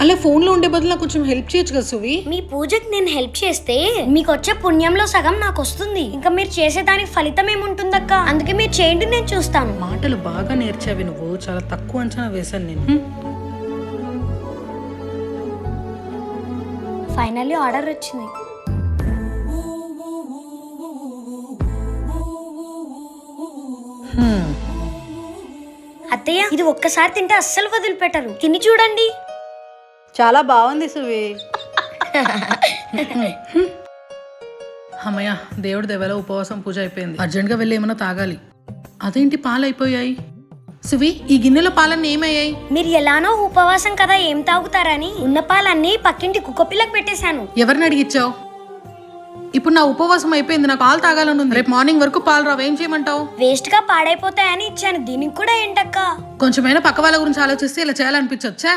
అలా ఫోన్ లో ఉండే బదులు నాకు కొంచెం హెల్ప్ చేయొచ్చు కదా సువి. మీ పూజకి నేను హెల్ప్ చేస్తే మీకు వచ్చే పుణ్యంలో సగం నాకు వస్తుంది. ఇంకా మీరు చేసే దానికి ఫలితం ఏముంటుందక్క? అందుకే మీరు చేయండి, నేను చూస్తాను. మాటలు బాగా నేర్చావి నువ్వు, చాలా తక్కువ అంచనా వేశాను నేను. ఫైనల్లీ ఆర్డర్ వచ్చింది. అత్తయ్య, ఇది ఒక్కసారి తింటే అస్సలు వదిలిపెట్టరు, తిని చూడండి. చాలా బాగుంది సువి. అమ్మయ్య, దేవుడి దేవలో ఉపవాసం పూజ అయిపోయింది. అర్జెంట్ గా వెళ్ళి ఏమైనా తాగాలి. అదేంటి పాలు అయిపోయాయి? సువి, ఈ గిన్నెలో పాలన్నీ ఏమయ్యాయి? మీరు ఎలానో ఉపవాసం కదా, ఏం తాగుతారని ఉన్న పాలన్నీ పక్కింటి కుక్కపిల్లకు పెట్టేశాను. ఎవరిని అడిగిచ్చావు? ఇప్పుడు నా ఉపవాసం అయిపోయింది, నాకు పాలు తాగాలని ఉంది. రేపు మార్నింగ్ వరకు పాలు రావు, ఏం చేయమంటావు? వేస్ట్ గా పాడైపోతాయని ఇచ్చాను, దీనికి కూడా ఏంటక్క? కొంచెమైనా పక్క వాళ్ళ గురించి ఆలోచిస్తే ఇలా చేయాలనిపించొచ్చా?